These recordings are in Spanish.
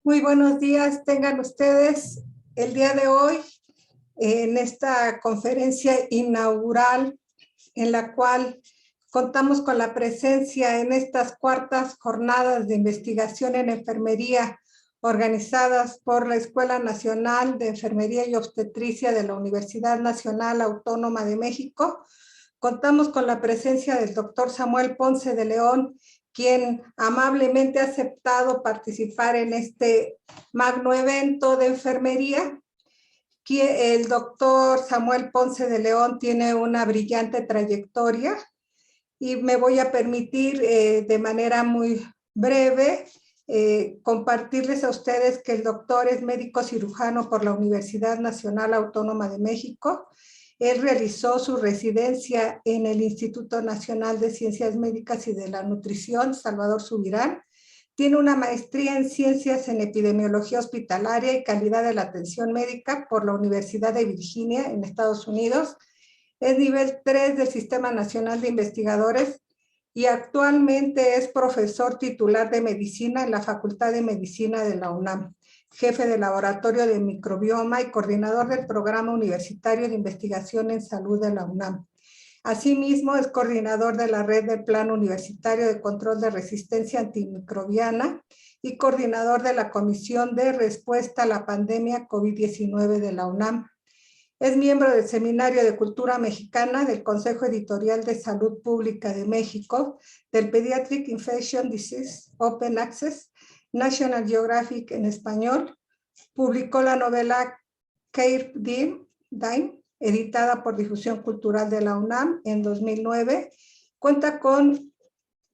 Muy buenos días, tengan ustedes el día de hoy en esta conferencia inaugural en la cual contamos con la presencia en estas cuartas jornadas de investigación en enfermería organizadas por la Escuela Nacional de Enfermería y Obstetricia de la Universidad Nacional Autónoma de México. Contamos con la presencia del doctor Samuel Ponce de León, quien amablemente ha aceptado participar en este magno evento de enfermería. El doctor Samuel Ponce de León tiene una brillante trayectoria y me voy a permitir de manera muy breve compartirles a ustedes que el doctor es médico cirujano por la Universidad Nacional Autónoma de México. Él realizó su residencia en el Instituto Nacional de Ciencias Médicas y de la Nutrición, Salvador Subirán. Tiene una maestría en Ciencias en Epidemiología Hospitalaria y Calidad de la Atención Médica por la Universidad de Virginia, en Estados Unidos. Es nivel 3 del Sistema Nacional de Investigadores y actualmente es profesor titular de Medicina en la Facultad de Medicina de la UNAM, jefe de laboratorio de microbioma y coordinador del Programa Universitario de Investigación en Salud de la UNAM. Asimismo, es coordinador de la Red del Plan Universitario de Control de Resistencia Antimicrobiana y coordinador de la Comisión de Respuesta a la Pandemia COVID-19 de la UNAM. Es miembro del Seminario de Cultura Mexicana del Consejo Editorial de Salud Pública de México, del Pediatric Infectious Disease Open Access, National Geographic en español. Publicó la novela Care Dime, editada por Difusión Cultural de la UNAM en 2009. Cuenta con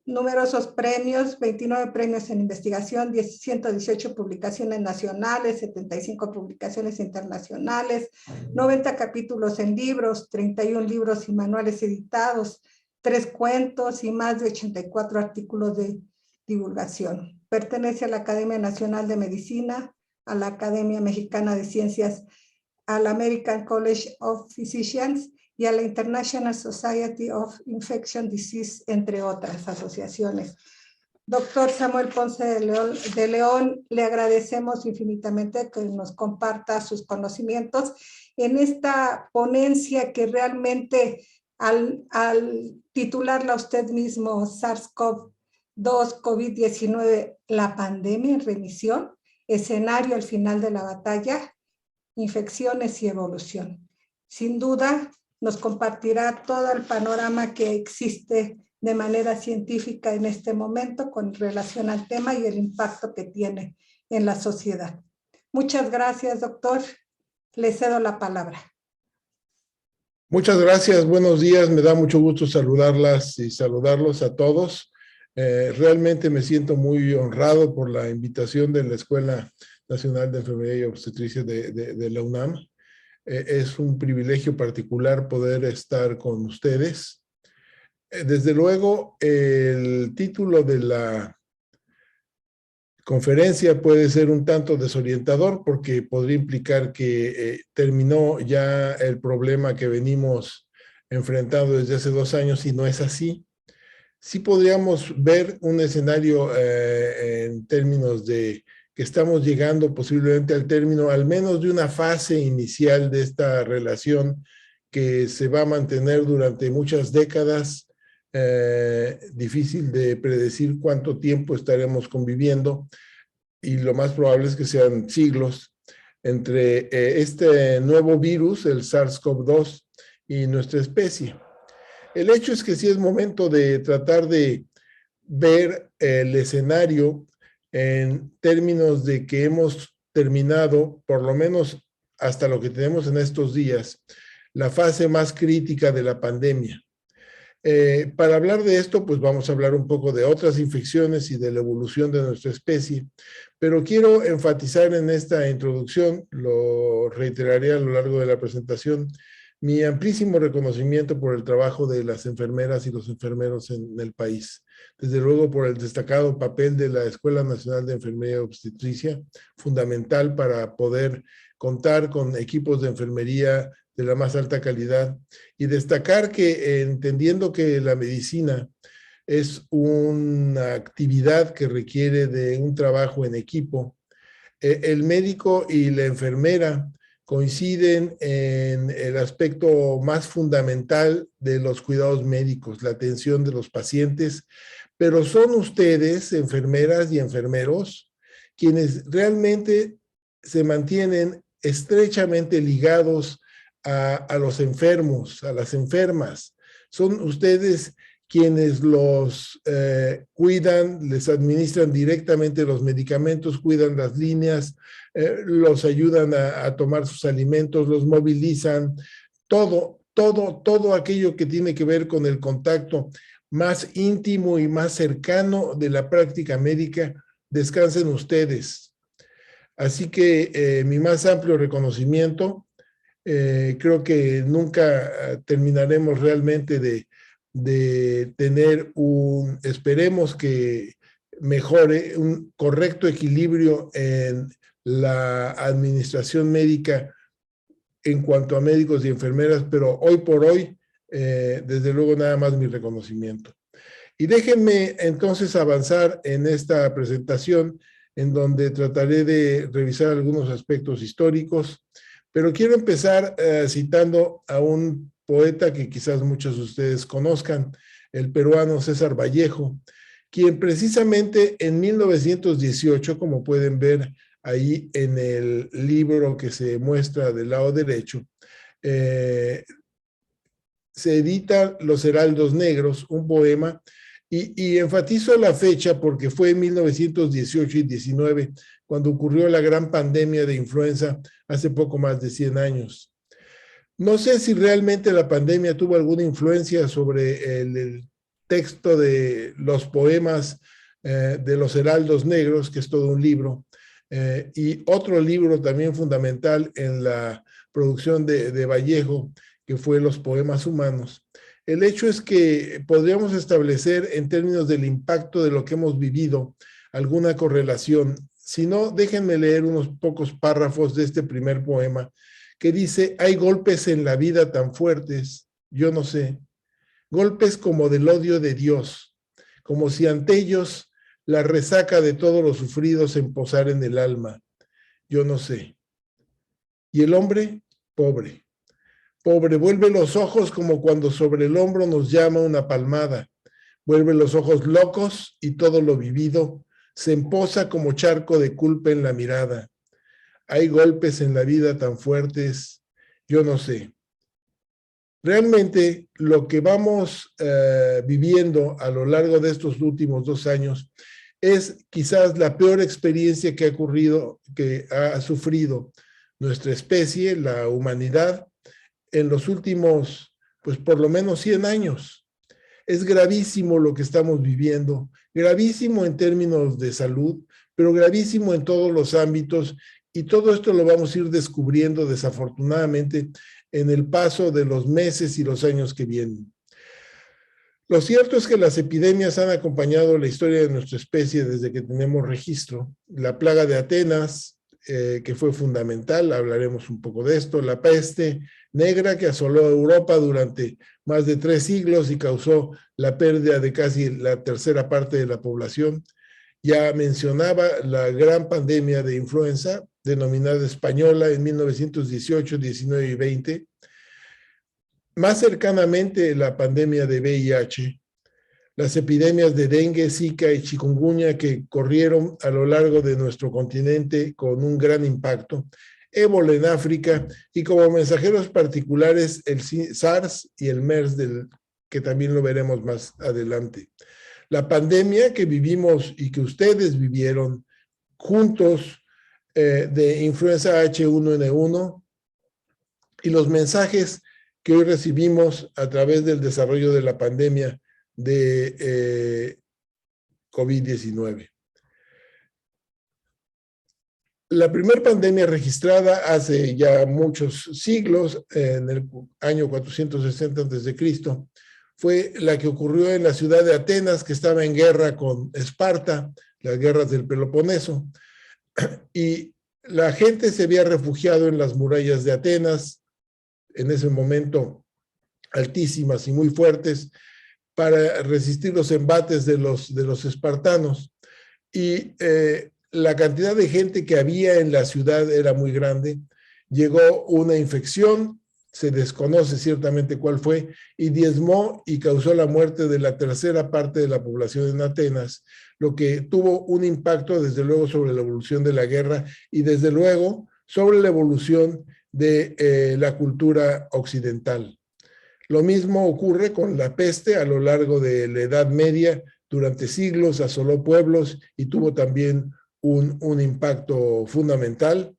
numerosos premios, 29 premios en investigación, 118 publicaciones nacionales, 75 publicaciones internacionales, 90 capítulos en libros, 31 libros y manuales editados, 3 cuentos y más de 84 artículos de divulgación. Pertenece a la Academia Nacional de Medicina, a la Academia Mexicana de Ciencias, al American College of Physicians y a la International Society of Infectious Disease, entre otras asociaciones. Doctor Samuel Ponce de León, le agradecemos infinitamente que nos comparta sus conocimientos en esta ponencia que realmente al titularla usted mismo, SARS-CoV-2 COVID-19, la pandemia en remisión, escenario al final de la batalla, infecciones y evolución. Sin duda, nos compartirá todo el panorama que existe de manera científica en este momento con relación al tema y el impacto que tiene en la sociedad. Muchas gracias, doctor. Le cedo la palabra. Muchas gracias, buenos días. Me da mucho gusto saludarlas y saludarlos a todos. Realmente me siento muy honrado por la invitación de la Escuela Nacional de Enfermería y Obstetricia de la UNAM. Es un privilegio particular poder estar con ustedes. Desde luego, el título de la conferencia puede ser un tanto desorientador porque podría implicar que terminó ya el problema que venimos enfrentando desde hace 2 años y no es así. Sí podríamos ver un escenario en términos de que estamos llegando posiblemente al término, al menos de una fase inicial de esta relación que se va a mantener durante muchas décadas. Difícil de predecir cuánto tiempo estaremos conviviendo y lo más probable es que sean siglos entre este nuevo virus, el SARS-CoV-2, y nuestra especie. El hecho es que sí es momento de tratar de ver el escenario en términos de que hemos terminado, por lo menos hasta lo que tenemos en estos días, la fase más crítica de la pandemia. Para hablar de esto, pues vamos a hablar un poco de otras infecciones y de la evolución de nuestra especie, pero quiero enfatizar en esta introducción, lo reiteraré a lo largo de la presentación, mi amplísimo reconocimiento por el trabajo de las enfermeras y los enfermeros en el país. Desde luego por el destacado papel de la Escuela Nacional de Enfermería y Obstetricia, fundamental para poder contar con equipos de enfermería de la más alta calidad, y destacar que entendiendo que la medicina es una actividad que requiere de un trabajo en equipo, El médico y la enfermera coinciden en el aspecto más fundamental de los cuidados médicos, la atención de los pacientes, pero son ustedes, enfermeras y enfermeros, quienes realmente se mantienen estrechamente ligados a los enfermos, a las enfermas. Son ustedes quienes los cuidan, les administran directamente los medicamentos, cuidan las líneas, los ayudan a tomar sus alimentos, los movilizan, todo aquello que tiene que ver con el contacto más íntimo y más cercano de la práctica médica, descansen ustedes. Así que mi más amplio reconocimiento. Creo que nunca terminaremos realmente de tener esperemos que mejore, un correcto equilibrio en la administración médica en cuanto a médicos y enfermeras, pero hoy por hoy, desde luego, nada más mi reconocimiento. Y déjenme entonces avanzar en esta presentación, en donde trataré de revisar algunos aspectos históricos, pero quiero empezar citando a un poeta que quizás muchos de ustedes conozcan, el peruano César Vallejo, quien precisamente en 1918, como pueden ver ahí en el libro que se muestra del lado derecho, se edita Los Heraldos Negros, un poema, y enfatizo la fecha porque fue en 1918 y 19 cuando ocurrió la gran pandemia de influenza hace poco más de 100 años. No sé si realmente la pandemia tuvo alguna influencia sobre el texto de los poemas de Los Heraldos Negros, que es todo un libro, y otro libro también fundamental en la producción de Vallejo, que fue Los Poemas Humanos. El hecho es que podríamos establecer en términos del impacto de lo que hemos vivido alguna correlación. Si no, déjenme leer unos pocos párrafos de este primer poema que dice: hay golpes en la vida tan fuertes, yo no sé, golpes como del odio de Dios, como si ante ellos la resaca de todos los sufridos se posara en el alma, yo no sé. Y el hombre, pobre, pobre, vuelve los ojos como cuando sobre el hombro nos llama una palmada, vuelve los ojos locos y todo lo vivido se emposa como charco de culpa en la mirada. Hay golpes en la vida tan fuertes, yo no sé. Realmente lo que vamos viviendo a lo largo de estos últimos 2 años es quizás la peor experiencia que ha sufrido nuestra especie, la humanidad, en los últimos, pues por lo menos 100 años. Es gravísimo lo que estamos viviendo, gravísimo en términos de salud, pero gravísimo en todos los ámbitos, y todo esto lo vamos a ir descubriendo desafortunadamente en el paso de los meses y los años que vienen. Lo cierto es que las epidemias han acompañado la historia de nuestra especie desde que tenemos registro. La plaga de Atenas, que fue fundamental, hablaremos un poco de esto, la peste negra que asoló Europa durante más de 3 siglos y causó la pérdida de casi la tercera parte de la población. Ya mencionaba la gran pandemia de influenza, denominada española en 1918, 19 y 20. Más cercanamente la pandemia de VIH, las epidemias de dengue, zika y chikungunya que corrieron a lo largo de nuestro continente con un gran impacto, ébola en África y como mensajeros particulares el SARS y el MERS, que también lo veremos más adelante. La pandemia que vivimos y que ustedes vivieron juntos de influenza H1N1 y los mensajes que hoy recibimos a través del desarrollo de la pandemia de COVID-19. La primera pandemia registrada hace ya muchos siglos, en el año 460 a.C., fue la que ocurrió en la ciudad de Atenas, que estaba en guerra con Esparta, las guerras del Peloponeso, y la gente se había refugiado en las murallas de Atenas, en ese momento altísimas y muy fuertes, para resistir los embates de los espartanos. Y la cantidad de gente que había en la ciudad era muy grande. Llegó una infección, se desconoce ciertamente cuál fue, y diezmó y causó la muerte de la tercera parte de la población en Atenas, lo que tuvo un impacto desde luego sobre la evolución de la guerra y desde luego sobre la evolución de la cultura occidental. Lo mismo ocurre con la peste a lo largo de la Edad Media. Durante siglos asoló pueblos y tuvo también un impacto fundamental.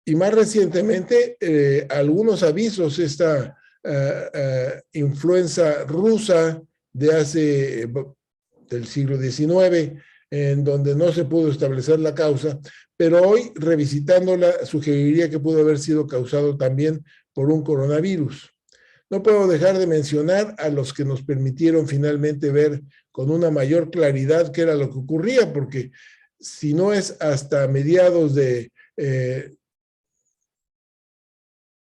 Y más recientemente, algunos avisos, esta influenza rusa de del siglo XIX, en donde no se pudo establecer la causa, pero hoy, revisitándola, sugeriría que pudo haber sido causado también por un coronavirus. No puedo dejar de mencionar a los que nos permitieron finalmente ver con una mayor claridad qué era lo que ocurría, porque si no es hasta mediados de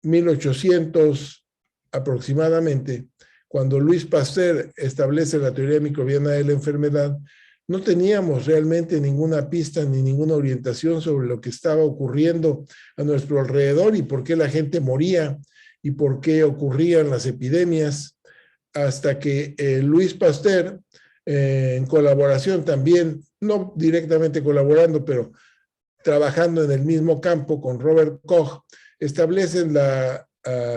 1800 aproximadamente, cuando Louis Pasteur establece la teoría microbiana de la enfermedad, no teníamos realmente ninguna pista ni ninguna orientación sobre lo que estaba ocurriendo a nuestro alrededor y por qué la gente moría y por qué ocurrían las epidemias, hasta que Louis Pasteur, en colaboración también, no directamente colaborando, pero trabajando en el mismo campo con Robert Koch, establecen la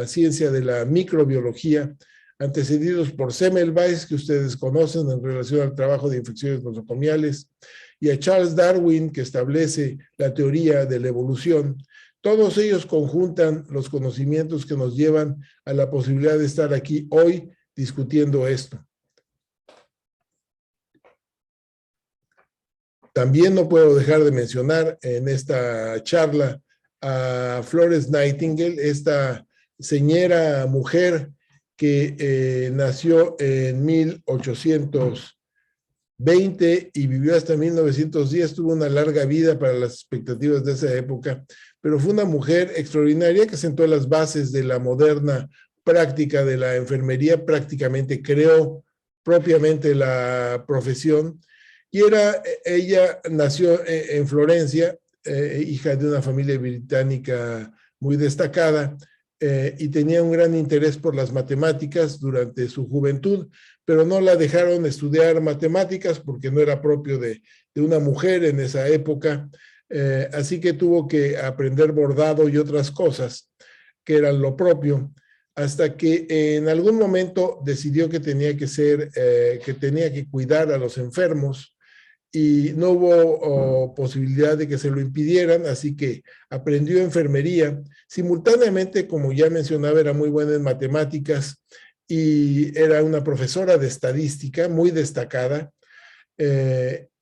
ciencia de la microbiología, antecedidos por Semmelweis, que ustedes conocen en relación al trabajo de infecciones nosocomiales, y a Charles Darwin, que establece la teoría de la evolución. Todos ellos conjuntan los conocimientos que nos llevan a la posibilidad de estar aquí hoy discutiendo esto. También no puedo dejar de mencionar en esta charla a Florence Nightingale, esta señora mujer que nació en 1820 y vivió hasta 1910, tuvo una larga vida para las expectativas de esa época, pero fue una mujer extraordinaria que sentó las bases de la moderna práctica de la enfermería, prácticamente creó propiamente la profesión, y ella nació en Florencia, hija de una familia británica muy destacada, y tenía un gran interés por las matemáticas durante su juventud, pero no la dejaron estudiar matemáticas porque no era propio de una mujer en esa época, así que tuvo que aprender bordado y otras cosas que eran lo propio, hasta que en algún momento decidió que tenía que tenía que cuidar a los enfermos, y no hubo posibilidad de que se lo impidieran, así que aprendió enfermería. Simultáneamente, como ya mencionaba, era muy buena en matemáticas y era una profesora de estadística muy destacada,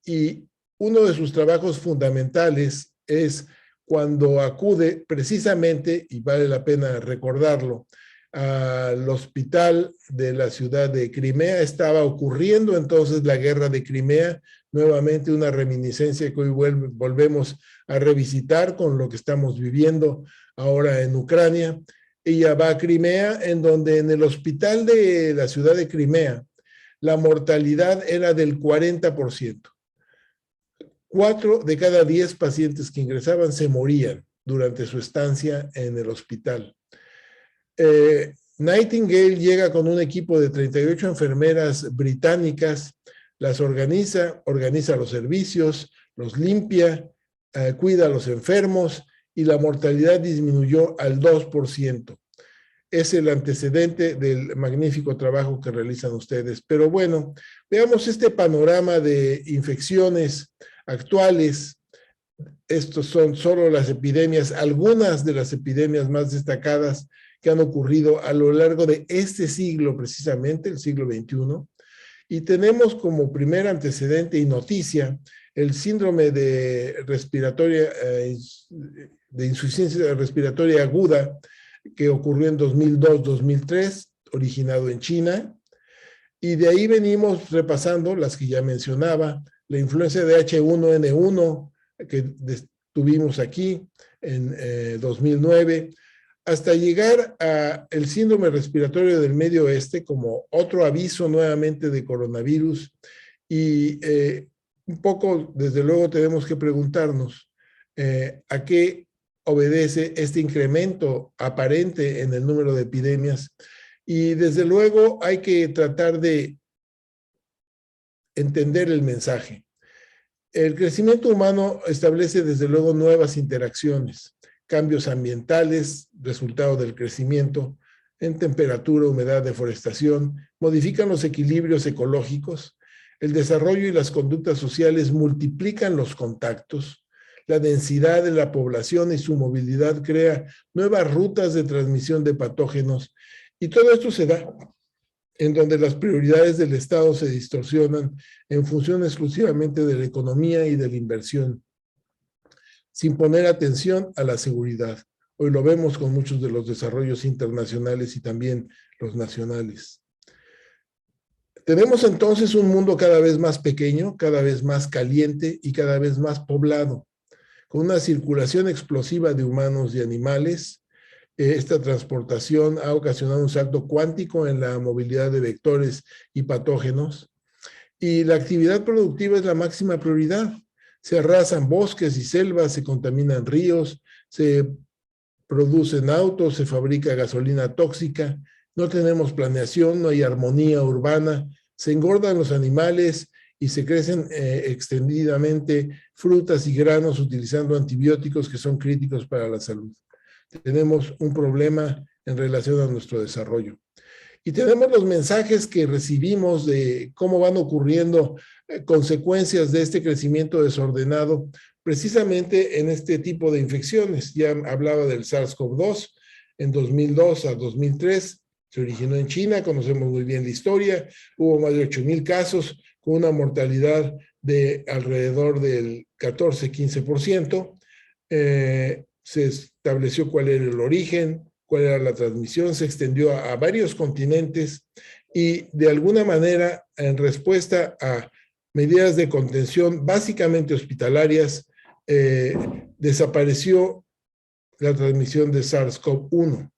y uno de sus trabajos fundamentales es cuando acude precisamente, y vale la pena recordarlo, al hospital de la ciudad de Crimea. Estaba ocurriendo entonces la guerra de Crimea, nuevamente una reminiscencia que hoy volvemos a revisitar con lo que estamos viviendo ahora en Ucrania. Ella va a Crimea, en donde en el hospital de la ciudad de Crimea la mortalidad era del 40%. 4 de cada 10 pacientes que ingresaban se morían durante su estancia en el hospital. Nightingale llega con un equipo de 38 enfermeras británicas, las organiza los servicios, los limpia, cuida a los enfermos y la mortalidad disminuyó al 2%. Es el antecedente del magnífico trabajo que realizan ustedes. Pero bueno, veamos este panorama de infecciones actuales. Estos son solo las epidemias, algunas de las epidemias más destacadas que han ocurrido a lo largo de este siglo, precisamente, el siglo XXI. Y tenemos como primer antecedente y noticia el síndrome de insuficiencia respiratoria aguda que ocurrió en 2002-2003, originado en China. Y de ahí venimos repasando las que ya mencionaba, la influencia de H1N1 que tuvimos aquí en 2009, hasta llegar al síndrome respiratorio del Medio Oeste como otro aviso nuevamente de coronavirus, y un poco, desde luego, tenemos que preguntarnos a qué obedece este incremento aparente en el número de epidemias. Y desde luego hay que tratar de entender el mensaje. El crecimiento humano establece desde luego nuevas interacciones, cambios ambientales, resultado del crecimiento en temperatura, humedad, deforestación, modifican los equilibrios ecológicos, el desarrollo y las conductas sociales multiplican los contactos, la densidad de la población y su movilidad crea nuevas rutas de transmisión de patógenos, y todo esto se da en donde las prioridades del Estado se distorsionan en función exclusivamente de la economía y de la inversión, sin poner atención a la seguridad. Hoy lo vemos con muchos de los desarrollos internacionales y también los nacionales. Tenemos entonces un mundo cada vez más pequeño, cada vez más caliente y cada vez más poblado, con una circulación explosiva de humanos y animales. Esta transportación ha ocasionado un salto cuántico en la movilidad de vectores y patógenos, y la actividad productiva es la máxima prioridad. Se arrasan bosques y selvas, se contaminan ríos, se producen autos, se fabrica gasolina tóxica, no tenemos planeación, no hay armonía urbana, se engordan los animales y se crecen extendidamente frutas y granos utilizando antibióticos que son críticos para la salud. Tenemos un problema en relación a nuestro desarrollo. Y tenemos los mensajes que recibimos de cómo van ocurriendo consecuencias de este crecimiento desordenado, precisamente en este tipo de infecciones. Ya hablaba del SARS-CoV-2, en 2002 a 2003, se originó en China, conocemos muy bien la historia, hubo más de 8,000 casos, con una mortalidad de alrededor del 14-15%. Se estableció cuál era el origen, cuál era la transmisión, se extendió a varios continentes y de alguna manera, en respuesta a medidas de contención básicamente hospitalarias, desapareció la transmisión de SARS-CoV-1.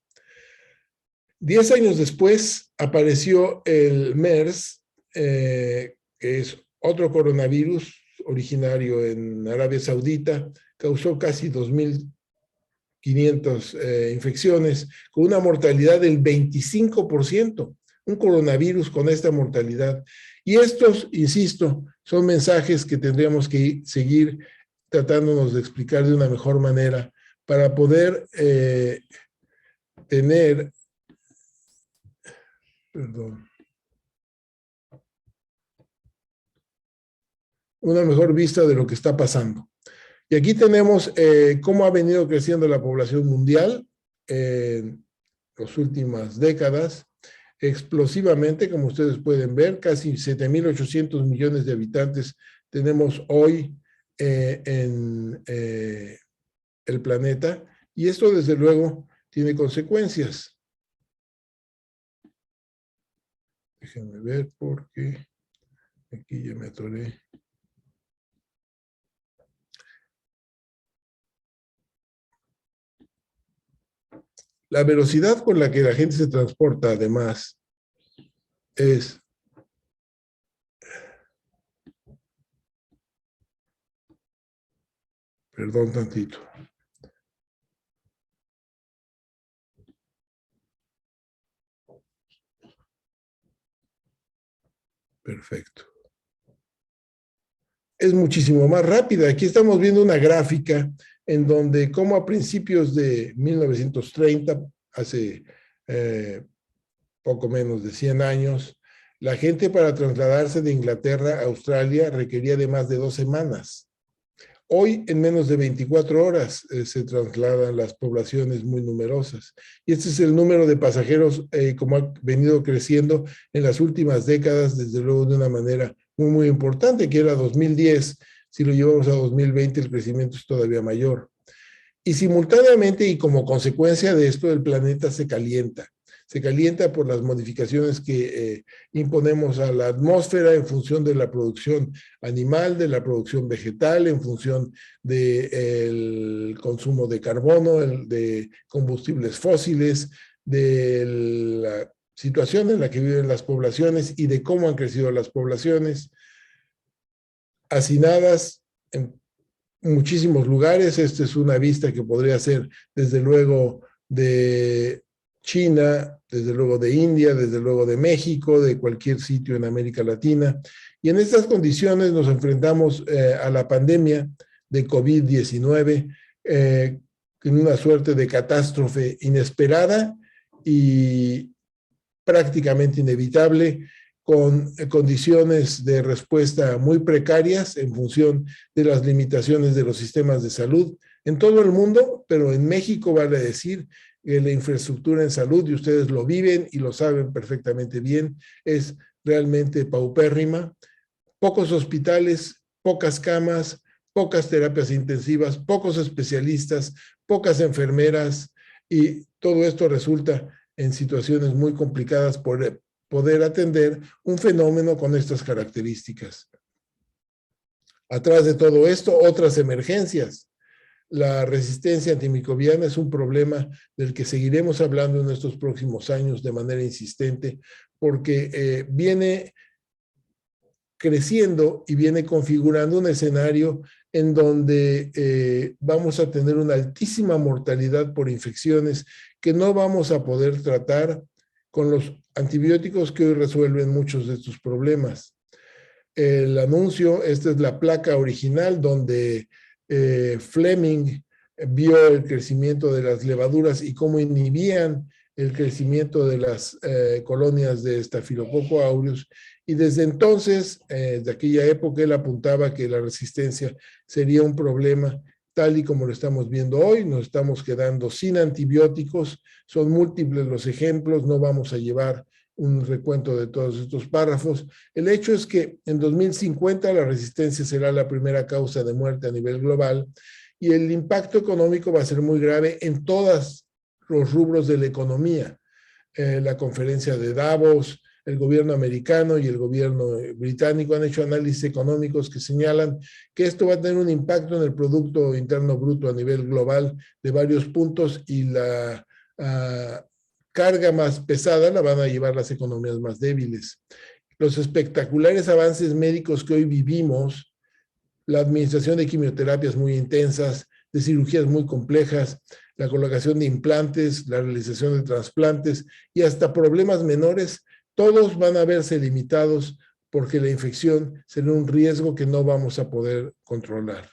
10 años después apareció el MERS, que es otro coronavirus originario en Arabia Saudita, causó casi 2,500 infecciones, con una mortalidad del 25%, un coronavirus con esta mortalidad. Y estos, insisto, son mensajes que tendríamos que seguir tratándonos de explicar de una mejor manera para poder tener, una mejor vista de lo que está pasando. Y aquí tenemos cómo ha venido creciendo la población mundial en las últimas décadas, explosivamente, como ustedes pueden ver, casi 7,800 millones de habitantes tenemos hoy en el planeta, y esto desde luego tiene consecuencias. Déjenme ver porque aquí ya me atoré. La velocidad con la que la gente se transporta, además, es perdón tantito. Perfecto. Es muchísimo más rápida. Aquí estamos viendo una gráfica en donde como a principios de 1930, hace poco menos de 100 años, la gente para trasladarse de Inglaterra a Australia requería de más de 2 semanas. Hoy, en menos de 24 horas, se trasladan las poblaciones muy numerosas. Y este es el número de pasajeros como ha venido creciendo en las últimas décadas, desde luego de una manera muy, muy importante, que era 2010. Si lo llevamos a 2020, el crecimiento es todavía mayor. Y simultáneamente y como consecuencia de esto, el planeta se calienta. Se calienta por las modificaciones que imponemos a la atmósfera en función de la producción animal, de la producción vegetal, en función del consumo de carbono, de combustibles fósiles, de la situación en la que viven las poblaciones y de cómo han crecido las poblaciones. hacinadas en muchísimos lugares. Esta es una vista que podría ser desde luego de China, desde luego de India, desde luego de México, de cualquier sitio en América Latina. Y en estas condiciones nos enfrentamos a la pandemia de COVID-19 en una suerte de catástrofe inesperada y prácticamente inevitable, con condiciones de respuesta muy precarias en función de las limitaciones de los sistemas de salud en todo el mundo, pero en México vale decir que la infraestructura en salud, y ustedes lo viven y lo saben perfectamente bien, es realmente paupérrima. Pocos hospitales, pocas camas, pocas terapias intensivas, pocos especialistas, pocas enfermeras, y todo esto resulta en situaciones muy complicadas por poder atender un fenómeno con estas características. Atrás de todo esto, otras emergencias. La resistencia antimicrobiana es un problema del que seguiremos hablando en estos próximos años de manera insistente, porque viene creciendo y viene configurando un escenario en donde vamos a tener una altísima mortalidad por infecciones que no vamos a poder tratar con los antibióticos que hoy resuelven muchos de estos problemas. El anuncio, esta es la placa original donde Fleming vio el crecimiento de las levaduras y cómo inhibían el crecimiento de las colonias de Staphylococcus aureus, y desde entonces, de aquella época, él apuntaba que la resistencia sería un problema tal y como lo estamos viendo hoy. Nos estamos quedando sin antibióticos, son múltiples los ejemplos, no vamos a llevar un recuento de todos estos párrafos. El hecho es que en 2050 la resistencia será la primera causa de muerte a nivel global, y el impacto económico va a ser muy grave en todos los rubros de la economía. La conferencia de Davos, el gobierno americano y el gobierno británico han hecho análisis económicos que señalan que esto va a tener un impacto en el Producto Interno Bruto a nivel global de varios puntos, y la carga más pesada la van a llevar las economías más débiles. Los espectaculares avances médicos que hoy vivimos, la administración de quimioterapias muy intensas, de cirugías muy complejas, la colocación de implantes, la realización de trasplantes y hasta problemas menores, todos van a verse limitados porque la infección será un riesgo que no vamos a poder controlar.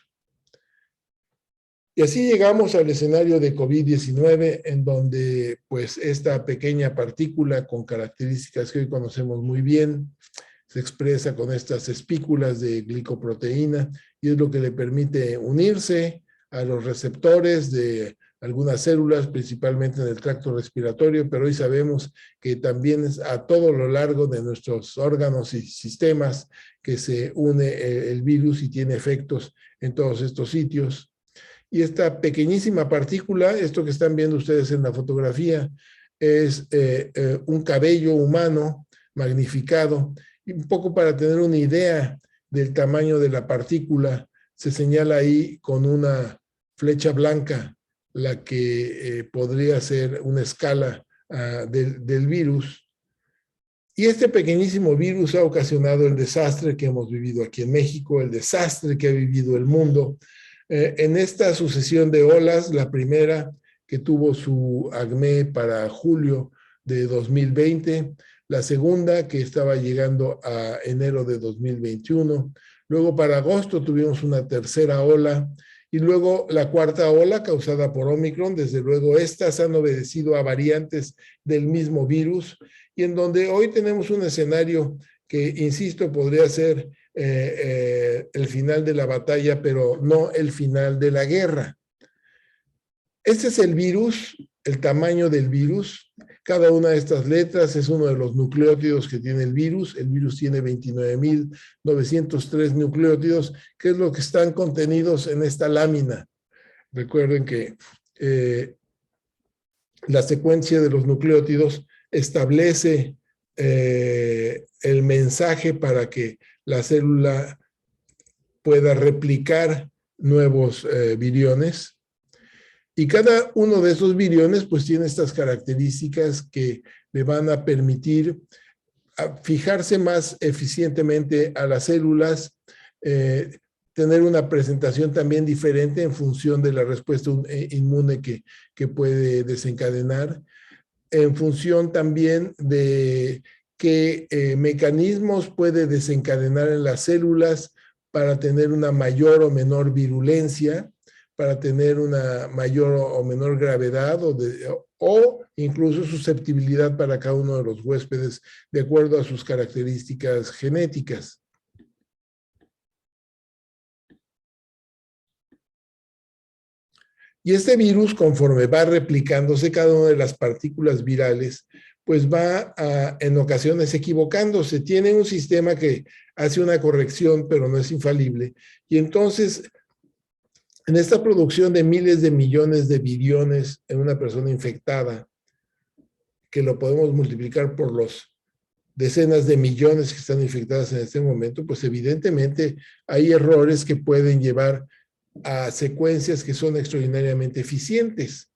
Y así llegamos al escenario de COVID-19, en donde pues esta pequeña partícula con características que hoy conocemos muy bien se expresa con estas espículas de glicoproteína, y es lo que le permite unirse a los receptores de algunas células, principalmente en el tracto respiratorio, pero hoy sabemos que también es a todo lo largo de nuestros órganos y sistemas que se une el virus y tiene efectos en todos estos sitios. Y esta pequeñísima partícula, esto que están viendo ustedes en la fotografía, es un cabello humano magnificado. Y un poco para tener una idea del tamaño de la partícula, se señala ahí con una flecha blanca la que podría ser una escala del virus. Y este pequeñísimo virus ha ocasionado el desastre que hemos vivido aquí en México, el desastre que ha vivido el mundo. En esta sucesión de olas, la primera que tuvo su acmé para julio de 2020, la segunda que estaba llegando a enero de 2021, luego para agosto tuvimos una tercera ola, y luego la cuarta ola causada por Omicron. Desde luego estas han obedecido a variantes del mismo virus, y en donde hoy tenemos un escenario que, insisto, podría ser el final de la batalla, pero no el final de la guerra. Este es el virus, el tamaño del virus. Cada una de estas letras es uno de los nucleótidos que tiene el virus. El virus tiene 29.903 nucleótidos, que es lo que están contenidos en esta lámina. Recuerden que la secuencia de los nucleótidos establece el mensaje para que la célula pueda replicar nuevos viriones. Y cada uno de esos viriones pues tiene estas características que le van a permitir fijarse más eficientemente a las células, tener una presentación también diferente en función de la respuesta inmune que puede desencadenar, en función también de qué mecanismos puede desencadenar en las células para tener una mayor o menor virulencia, para tener una mayor o menor gravedad o incluso susceptibilidad para cada uno de los huéspedes de acuerdo a sus características genéticas. Y este virus, conforme va replicándose cada una de las partículas virales, pues va en ocasiones equivocándose. Tiene un sistema que hace una corrección, pero no es infalible. Y entonces, en esta producción de miles de millones de viriones en una persona infectada, que lo podemos multiplicar por los decenas de millones que están infectadas en este momento, pues evidentemente hay errores que pueden llevar a secuencias que son extraordinariamente eficientes,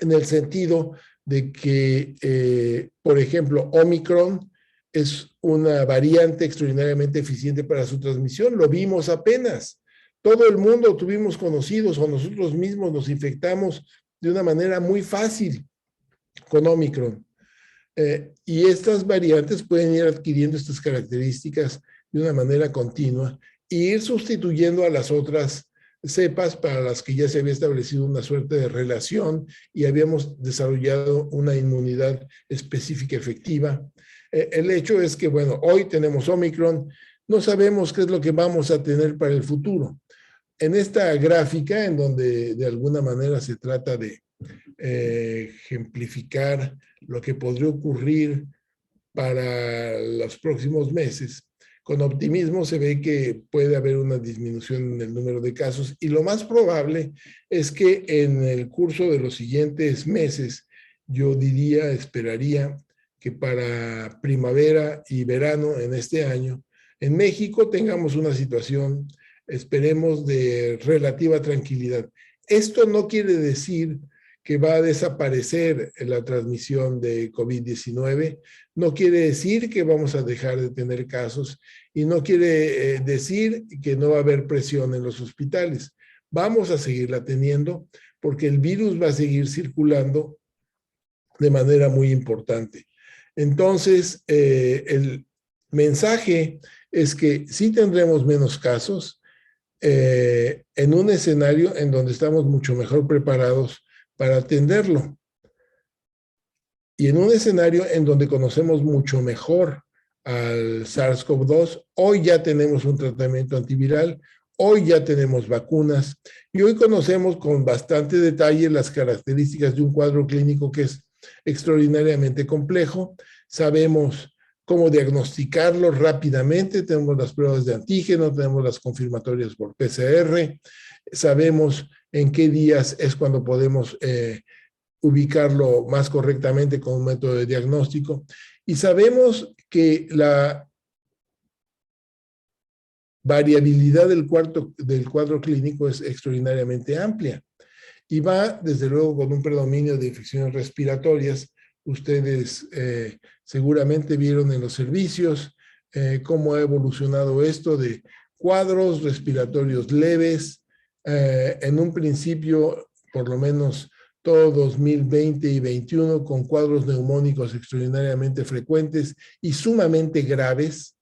en el sentido de que, por ejemplo, Omicron es una variante extraordinariamente eficiente para su transmisión. Lo vimos apenas. Todo el mundo tuvimos conocidos o nosotros mismos nos infectamos de una manera muy fácil con Omicron. Y estas variantes pueden ir adquiriendo estas características de una manera continua e ir sustituyendo a las otras cepas para las que ya se había establecido una suerte de relación y habíamos desarrollado una inmunidad específica efectiva. El hecho es que, bueno, hoy tenemos Omicron, no sabemos qué es lo que vamos a tener para el futuro. En esta gráfica, en donde de alguna manera se trata de ejemplificar lo que podría ocurrir para los próximos meses, con optimismo se ve que puede haber una disminución en el número de casos y lo más probable es que en el curso de los siguientes meses, yo diría, esperaría que para primavera y verano en este año, en México tengamos una situación, esperemos, de relativa tranquilidad. Esto no quiere decir que va a desaparecer la transmisión de COVID-19, no quiere decir que vamos a dejar de tener casos y no quiere decir que no va a haber presión en los hospitales. Vamos a seguirla teniendo porque el virus va a seguir circulando de manera muy importante. Entonces, el mensaje es que sí tendremos menos casos en un escenario en donde estamos mucho mejor preparados para atenderlo. Y en un escenario en donde conocemos mucho mejor al SARS-CoV-2, hoy ya tenemos un tratamiento antiviral, hoy ya tenemos vacunas y hoy conocemos con bastante detalle las características de un cuadro clínico que es extraordinariamente complejo. Sabemos cómo diagnosticarlo rápidamente, tenemos las pruebas de antígeno, tenemos las confirmatorias por PCR, sabemos en qué días es cuando podemos ubicarlo más correctamente con un método de diagnóstico y sabemos que la variabilidad del cuadro clínico es extraordinariamente amplia y va desde luego con un predominio de infecciones respiratorias. Ustedes seguramente vieron en los servicios cómo ha evolucionado esto de cuadros respiratorios leves. En un principio, por lo menos todo 2020 y 2021, con cuadros neumónicos extraordinariamente frecuentes y sumamente graves,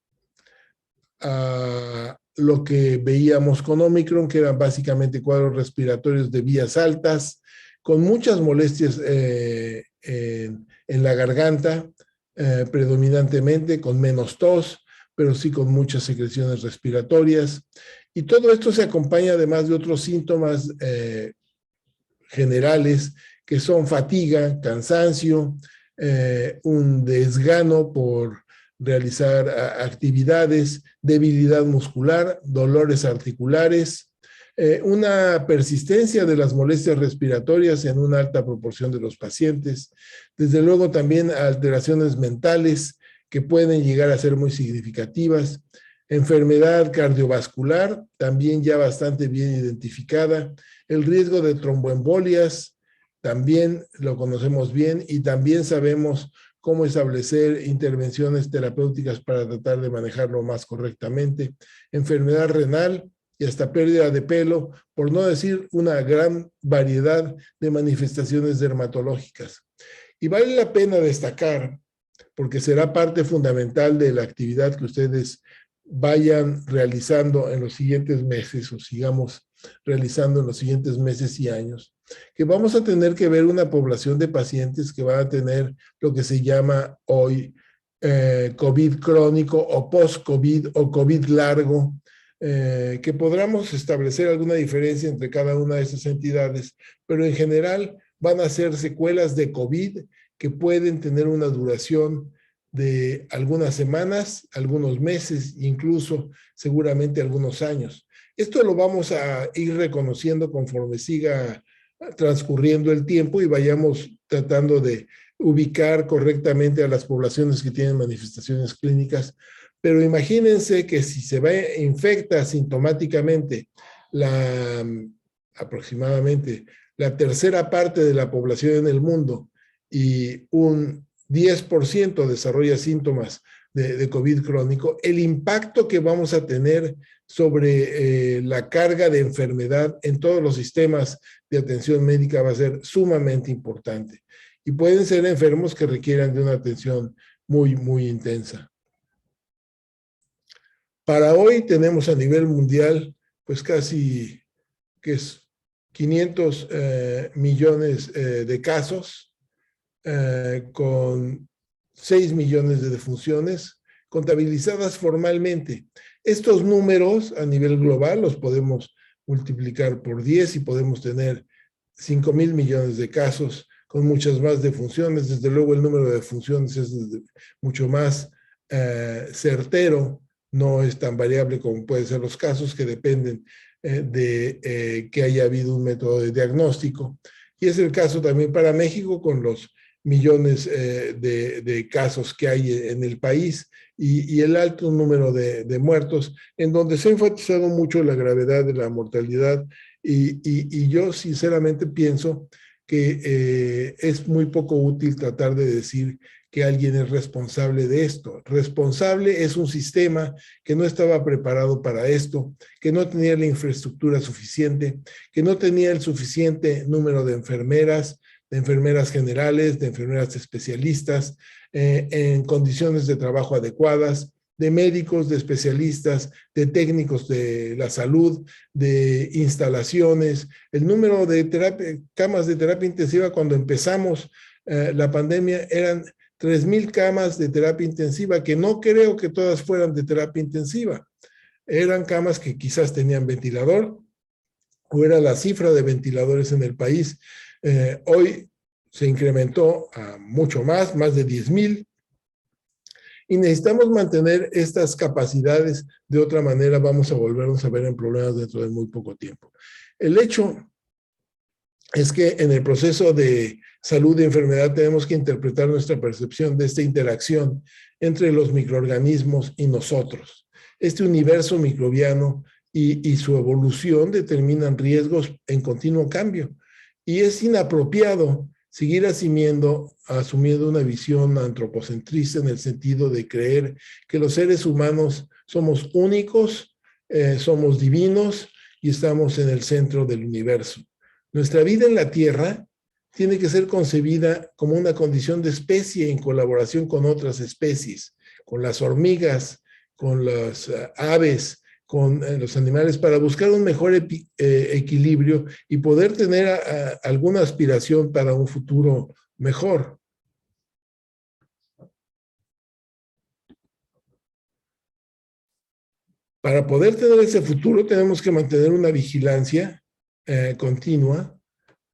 a lo que veíamos con Omicron, que eran básicamente cuadros respiratorios de vías altas, con muchas molestias en la garganta, predominantemente, con menos tos, pero sí con muchas secreciones respiratorias. Y todo esto se acompaña además de otros síntomas generales, que son fatiga, cansancio, un desgano por realizar actividades, debilidad muscular, dolores articulares, una persistencia de las molestias respiratorias en una alta proporción de los pacientes, desde luego también alteraciones mentales que pueden llegar a ser muy significativas, enfermedad cardiovascular, también ya bastante bien identificada, el riesgo de tromboembolias, también lo conocemos bien y también sabemos cómo establecer intervenciones terapéuticas para tratar de manejarlo más correctamente, enfermedad renal y hasta pérdida de pelo, por no decir una gran variedad de manifestaciones dermatológicas. Y vale la pena destacar, porque será parte fundamental de la actividad que ustedes vayan realizando en los siguientes meses o sigamos realizando en los siguientes meses y años, que vamos a tener que ver una población de pacientes que van a tener lo que se llama hoy COVID crónico o post-COVID o COVID largo, que podamos establecer alguna diferencia entre cada una de esas entidades, pero en general van a ser secuelas de COVID que pueden tener una duración de algunas semanas, algunos meses, incluso seguramente algunos años. Esto lo vamos a ir reconociendo conforme siga transcurriendo el tiempo y vayamos tratando de ubicar correctamente a las poblaciones que tienen manifestaciones clínicas. Pero imagínense que si se infecta asintomáticamente aproximadamente la tercera parte de la población en el mundo y un 10% desarrolla síntomas de COVID crónico, el impacto que vamos a tener sobre la carga de enfermedad en todos los sistemas de atención médica va a ser sumamente importante. Y pueden ser enfermos que requieran de una atención muy, muy intensa. Para hoy tenemos a nivel mundial, pues casi que es 500 millones de casos, con 6 millones de defunciones contabilizadas formalmente. Estos números a nivel global los podemos multiplicar por 10 y podemos tener 5,000 millones de casos con muchas más defunciones. Desde luego el número de defunciones es mucho más certero, no es tan variable como pueden ser los casos que dependen de que haya habido un método de diagnóstico. Y es el caso también para México con los millones de casos que hay en el país y el alto número de muertos, en donde se ha enfatizado mucho la gravedad de la mortalidad y yo sinceramente pienso que es muy poco útil tratar de decir que alguien es responsable de esto. Responsable es un sistema que no estaba preparado para esto, que no tenía la infraestructura suficiente, que no tenía el suficiente número de enfermeras generales, de enfermeras especialistas, en condiciones de trabajo adecuadas, de médicos, de especialistas, de técnicos de la salud, de instalaciones. El número de camas de terapia intensiva cuando empezamos la pandemia eran 3,000 camas de terapia intensiva, que no creo que todas fueran de terapia intensiva. Eran camas que quizás tenían ventilador, o era la cifra de ventiladores en el país. Hoy se incrementó a mucho más de 10,000, y necesitamos mantener estas capacidades, de otra manera vamos a volvernos a ver en problemas dentro de muy poco tiempo. El hecho es que en el proceso de salud y enfermedad tenemos que interpretar nuestra percepción de esta interacción entre los microorganismos y nosotros. Este universo microbiano y su evolución determinan riesgos en continuo cambio. Y es inapropiado seguir asumiendo una visión antropocentrista en el sentido de creer que los seres humanos somos únicos, somos divinos y estamos en el centro del universo. Nuestra vida en la Tierra tiene que ser concebida como una condición de especie en colaboración con otras especies, con las hormigas, con las aves, con los animales, para buscar un mejor equilibrio y poder tener alguna aspiración para un futuro mejor. Para poder tener ese futuro tenemos que mantener una vigilancia continua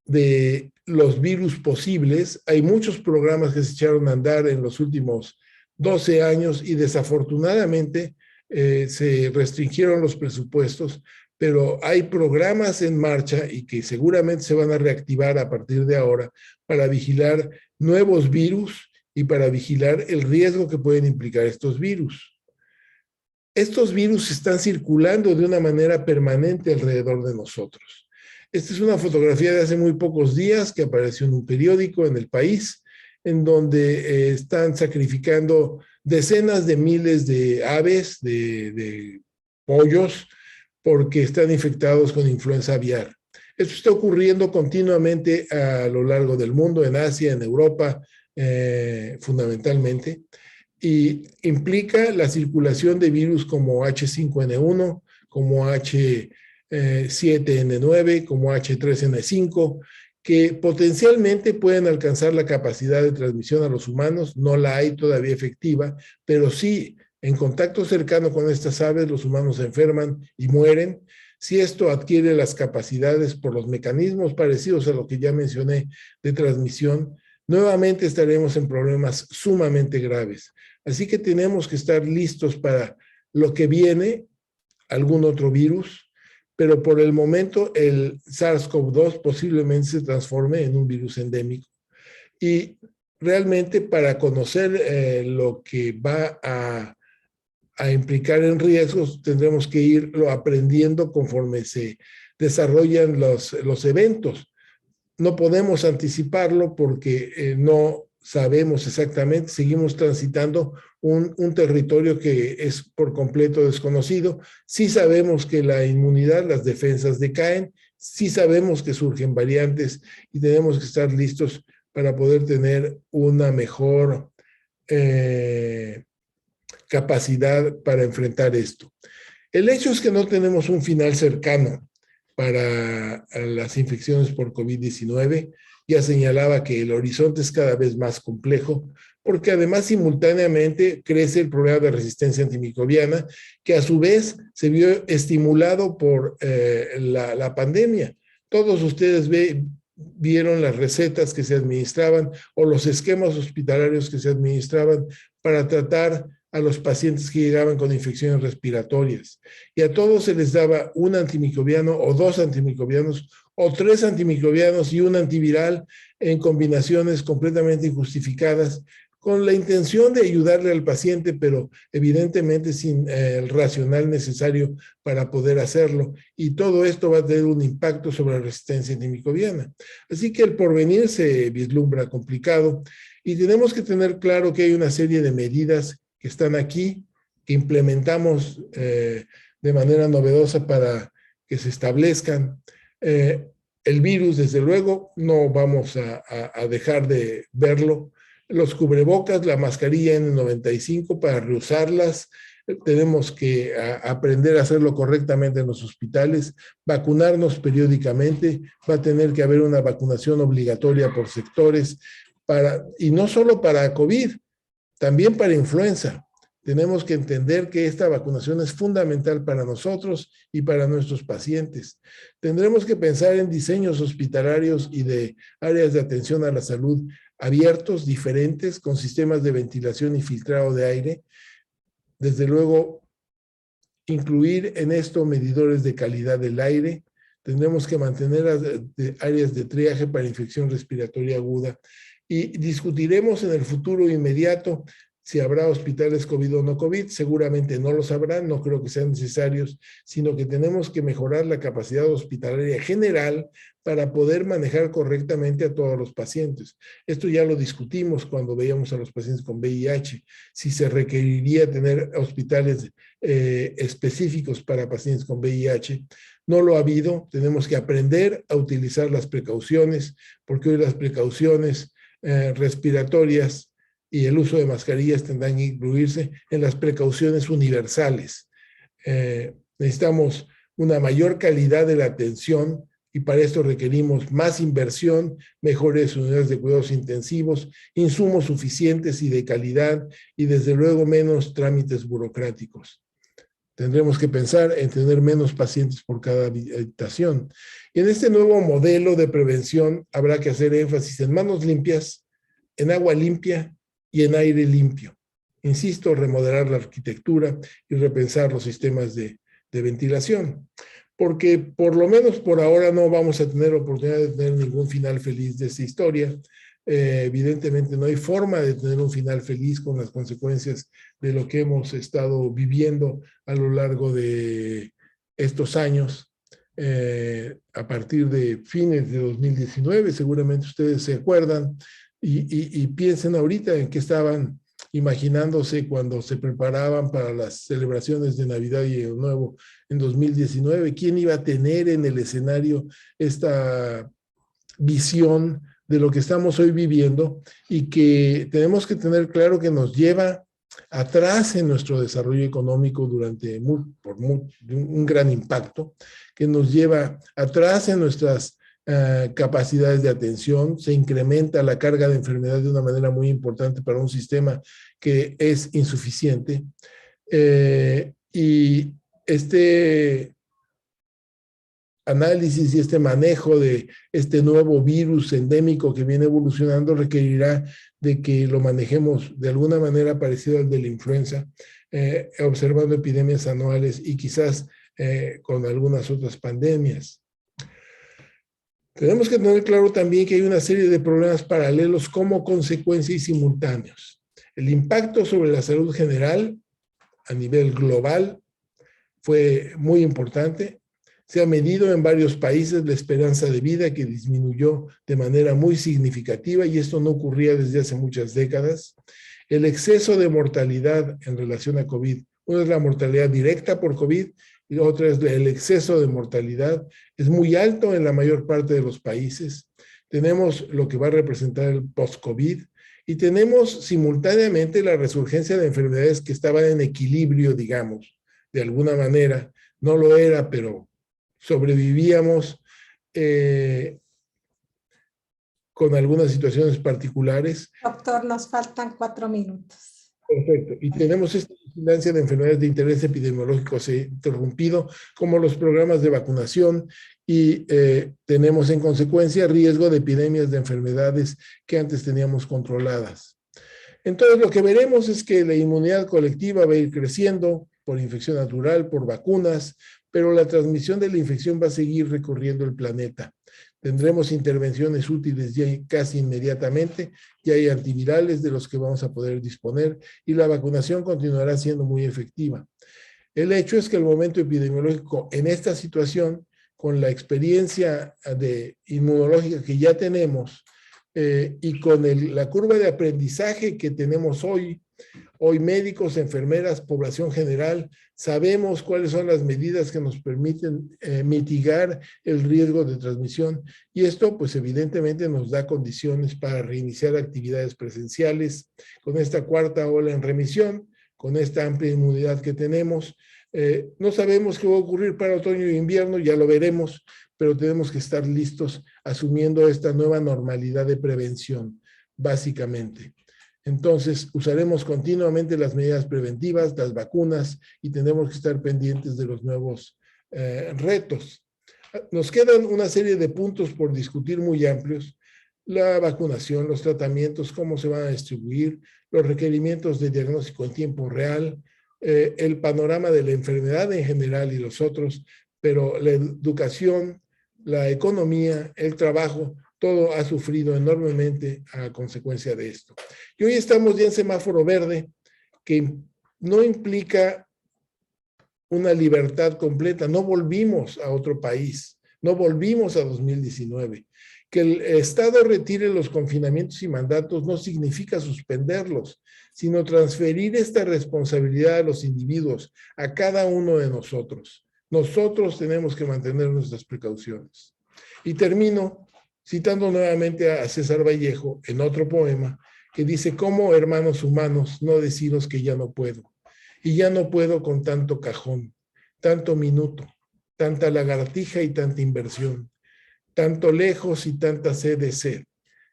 de los virus posibles. Hay muchos programas que se echaron a andar en los últimos 12 años y desafortunadamente se restringieron los presupuestos, pero hay programas en marcha y que seguramente se van a reactivar a partir de ahora para vigilar nuevos virus y para vigilar el riesgo que pueden implicar estos virus. Estos virus están circulando de una manera permanente alrededor de nosotros. Esta es una fotografía de hace muy pocos días que apareció en un periódico en el país, en donde están sacrificando decenas de miles de aves, de pollos, porque están infectados con influenza aviar. Esto está ocurriendo continuamente a lo largo del mundo, en Asia, en Europa, fundamentalmente, y implica la circulación de virus como H5N1, como H7N9, como H3N5, que potencialmente pueden alcanzar la capacidad de transmisión a los humanos. No la hay todavía efectiva, pero sí, en contacto cercano con estas aves, los humanos se enferman y mueren. Si esto adquiere las capacidades por los mecanismos parecidos a lo que ya mencioné de transmisión, nuevamente estaremos en problemas sumamente graves. Así que tenemos que estar listos para lo que viene, algún otro virus, pero por el momento el SARS-CoV-2 posiblemente se transforme en un virus endémico. Y realmente para conocer lo que va a implicar en riesgos, tendremos que irlo aprendiendo conforme se desarrollan los eventos. No podemos anticiparlo porque no sabemos exactamente, seguimos transitando un territorio que es por completo desconocido. Sí sabemos que la inmunidad, las defensas decaen, sí sabemos que surgen variantes y tenemos que estar listos para poder tener una mejor capacidad para enfrentar esto. El hecho es que no tenemos un final cercano para las infecciones por COVID-19. Ya señalaba que el horizonte es cada vez más complejo, porque además simultáneamente crece el problema de resistencia antimicrobiana, que a su vez se vio estimulado por la pandemia. Todos ustedes vieron las recetas que se administraban o los esquemas hospitalarios que se administraban para tratar a los pacientes que llegaban con infecciones respiratorias. Y a todos se les daba un antimicrobiano o dos antimicrobianos o tres antimicrobianos y un antiviral en combinaciones completamente injustificadas, con la intención de ayudarle al paciente, pero evidentemente sin el racional necesario para poder hacerlo. Y todo esto va a tener un impacto sobre la resistencia antimicrobiana. Así que el porvenir se vislumbra complicado y tenemos que tener claro que hay una serie de medidas que están aquí, que implementamos de manera novedosa para que se establezcan. El virus, desde luego, no vamos a dejar de verlo. Los cubrebocas, la mascarilla N95 para reusarlas. Tenemos que aprender a hacerlo correctamente en los hospitales, vacunarnos periódicamente. Va a tener que haber una vacunación obligatoria por sectores, y no solo para COVID, también para influenza. Tenemos que entender que esta vacunación es fundamental para nosotros y para nuestros pacientes. Tendremos que pensar en diseños hospitalarios y de áreas de atención a la salud abiertos, diferentes, con sistemas de ventilación y filtrado de aire. Desde luego, incluir en esto medidores de calidad del aire. Tendremos que mantener áreas de triaje para infección respiratoria aguda. Y discutiremos en el futuro inmediato si habrá hospitales COVID o no COVID. Seguramente no los habrá, no creo que sean necesarios, sino que tenemos que mejorar la capacidad hospitalaria general para poder manejar correctamente a todos los pacientes. Esto ya lo discutimos cuando veíamos a los pacientes con VIH, si se requeriría tener hospitales específicos para pacientes con VIH. No lo ha habido, tenemos que aprender a utilizar las precauciones, porque hoy las precauciones respiratorias y el uso de mascarillas tendrán que incluirse en las precauciones universales. Necesitamos una mayor calidad de la atención y para esto requerimos más inversión, mejores unidades de cuidados intensivos, insumos suficientes y de calidad y desde luego menos trámites burocráticos. Tendremos que pensar en tener menos pacientes por cada habitación. Y en este nuevo modelo de prevención habrá que hacer énfasis en manos limpias, en agua limpia y en aire limpio. Insisto, remodelar la arquitectura y repensar los sistemas de ventilación, porque por lo menos por ahora no vamos a tener oportunidad de tener ningún final feliz de esta historia. Evidentemente no hay forma de tener un final feliz con las consecuencias de lo que hemos estado viviendo a lo largo de estos años. A partir de fines de 2019, seguramente ustedes se acuerdan y piensen ahorita en qué estaban imaginándose cuando se preparaban para las celebraciones de Navidad y Año Nuevo en 2019. ¿Quién iba a tener en el escenario esta visión de lo que estamos hoy viviendo y que tenemos que tener claro que nos lleva atrás en nuestro desarrollo económico durante un gran impacto, que nos lleva atrás en nuestras capacidades de atención, se incrementa la carga de enfermedad de una manera muy importante para un sistema que es insuficiente. Y este análisis y este manejo de este nuevo virus endémico que viene evolucionando requerirá de que lo manejemos de alguna manera parecida al de la influenza, observando epidemias anuales y quizás con algunas otras pandemias. Tenemos que tener claro también que hay una serie de problemas paralelos como consecuencia y simultáneos. El impacto sobre la salud general a nivel global fue muy importante. Se ha medido en varios países la esperanza de vida que disminuyó de manera muy significativa y esto no ocurría desde hace muchas décadas. El exceso de mortalidad en relación a COVID, una es la mortalidad directa por COVID y otra es el exceso de mortalidad, es muy alto en la mayor parte de los países. Tenemos lo que va a representar el post-COVID y tenemos simultáneamente la resurgencia de enfermedades que estaban en equilibrio, digamos, de alguna manera. No lo era, pero sobrevivíamos con algunas situaciones particulares. Doctor, nos faltan 4 minutos. Perfecto. Y tenemos esta vigilancia de enfermedades de interés epidemiológico interrumpido, como los programas de vacunación, y tenemos en consecuencia riesgo de epidemias de enfermedades que antes teníamos controladas. Entonces, lo que veremos es que la inmunidad colectiva va a ir creciendo por infección natural, por vacunas, pero la transmisión de la infección va a seguir recorriendo el planeta. Tendremos intervenciones útiles ya casi inmediatamente, ya hay antivirales de los que vamos a poder disponer y la vacunación continuará siendo muy efectiva. El hecho es que el momento epidemiológico en esta situación, con la experiencia inmunológica que ya tenemos y con la curva de aprendizaje que tenemos hoy médicos, enfermeras, población general, sabemos cuáles son las medidas que nos permiten mitigar el riesgo de transmisión y esto pues evidentemente nos da condiciones para reiniciar actividades presenciales con esta cuarta ola en remisión, con esta amplia inmunidad que tenemos. No sabemos qué va a ocurrir para otoño e invierno, ya lo veremos, pero tenemos que estar listos asumiendo esta nueva normalidad de prevención, básicamente. Entonces, usaremos continuamente las medidas preventivas, las vacunas, y tendremos que estar pendientes de los nuevos retos. Nos quedan una serie de puntos por discutir muy amplios. La vacunación, los tratamientos, cómo se van a distribuir, los requerimientos de diagnóstico en tiempo real, el panorama de la enfermedad en general y los otros, pero la educación, la economía, el trabajo, todo ha sufrido enormemente a consecuencia de esto. Y hoy estamos ya en semáforo verde, que no implica una libertad completa. No volvimos a otro país, no volvimos a 2019. Que el Estado retire los confinamientos y mandatos no significa suspenderlos, sino transferir esta responsabilidad a los individuos, a cada uno de nosotros. Nosotros tenemos que mantener nuestras precauciones. Y termino citando nuevamente a César Vallejo en otro poema que dice: ¿cómo, hermanos humanos, no deciros que ya no puedo? Y ya no puedo con tanto cajón, tanto minuto, tanta lagartija y tanta inversión, tanto lejos y tanta sed de sed.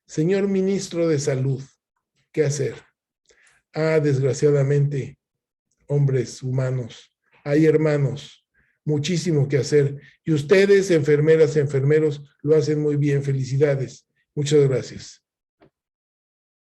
Señor ministro de Salud, ¿qué hacer? Ah, desgraciadamente, hombres humanos, hay hermanos, muchísimo que hacer. Y ustedes, enfermeras, enfermeros, lo hacen muy bien. Felicidades. Muchas gracias.